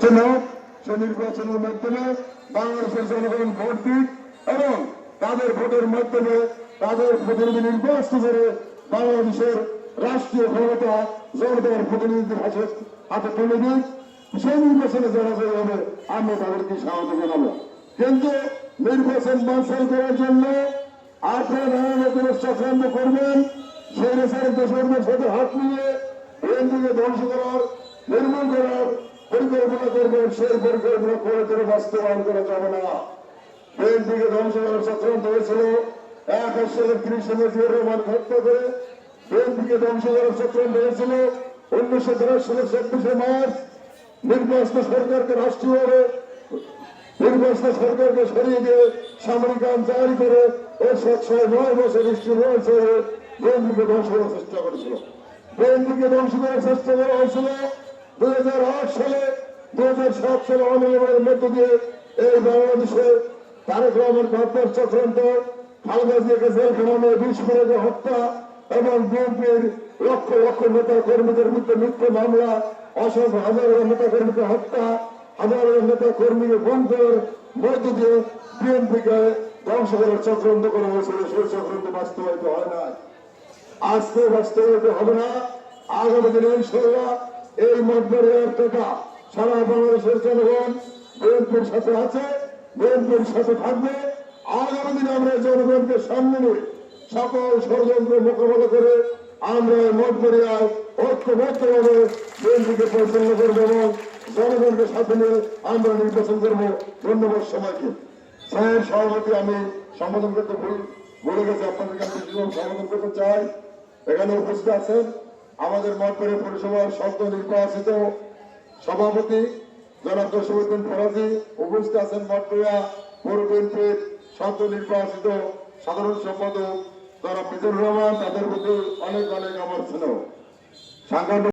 ছিল, সে নির্বাচনের মাধ্যমে বাংলাদেশের জনগণ ভোট দিক এবং তাদের ভোটের মাধ্যমে তাদের প্রতিনিধি নির্বাচিত করে বাংলাদেশের রাষ্ট্রীয় ক্ষমতা জনতার প্রতিনিধিদের হাতে তুলে দিক। সেই নির্বাচনে যারা জয়ী হবে আমরা তাদেরকে স্বাগত জানাবো। কিন্তু নির্বাচন বানচাল করার জন্য আপনারা নানা রকমের চক্রান্ত করবেন, সেই দেশের দেশের সাথে হাত মিলিয়ে বিএনপিকে ধ্বংস করার, নির্মূল করার পরিকল্পনা করবেন। সেই পরিকল্পনা করে করে বাস্তবায়ন করা যাবে না। বিএনপিকে ধ্বংস করার চক্রান্ত হয়েছিল 21 সালের 30 জিয়াউর রহমান হত্যা করে। বিএনপিকে ধ্বংস করার চক্রান্ত হয়েছিল 1910 সালের 26 মার্চ নির্বাচিত সরকারকে রাষ্ট্রীয়ভাবে নির্বাচিত সরকারকে সরিয়ে দিয়ে সামরিক আইন জারি করে এর 9 বছর রয়েছে বিএনপিকে ধ্বংস করার চেষ্টা করেছিল। বিএনপিকে ধ্বংস করার চেষ্টা করা হয়েছিল 2008 সালে, 2007 সালে আওয়ামী লীগের মধ্য দিয়ে এই বাংলাদেশে তারেক রহমান হত্যার চক্রান্ত, খালেদা জিয়াকে জেলখানায় 20 মিনিটে হত্যা এবং বিএনপির লক্ষ লক্ষ নেতা কর্মীদের বিরুদ্ধে মিথ্যে মামলা, অসংখ্য হাজার নেতা কর্মীকে হত্যা, হাজার নেতা কর্মীকে বন্ধের মধ্য দিয়ে বিএনপিকে ধ্বংস করার চক্রান্ত করা হয়েছিল। সেই চক্রান্ত বাস্তবায়িত হয় না, আজকে বাস্তবায়িত হবে না। আগামী দিনে ইনশাআল্লাহ এই মতবাড়িয়ার টাকা সারা বাংলাদেশের জনগণ বিএনপির সাথে আছে, বিএনপির সাথে থাকবে। আগামী দিনে আমরা জনগণকে সামনে নিয়ে সকল ষড়যন্ত্র মোকাবেলা করে আমরা মতবাড়িয়ায় ঐক্যবদ্ধভাবে বিএনপিকে পরিচালনা করবো এবং জনগণকে সাথে নিয়ে আমরা নির্বাচন করবো। ধন্যবাদ সবাইকে। স্যার সভাপতি, আমি সম্বোধন করতে বলে গেছি, আপনাদেরকে আমি সম্বোধন করতে চাই। এখানে উপস্থিত আছেন আমাদের মঠবাড়িয়া পৌরসভার সদ্য নির্বাচিত সভাপতি জনাব জসিমউদ্দিন ফরাজি, উপস্থিত আছেন মঠবাড়িয়া পৌর বিএনপির সদ্য নির্বাচিত সাধারণ সম্পাদক জনাব মিজানুর রহমান। তাদের প্রতি অনেক অনেক আমার স্নেহ। সাংগঠনিক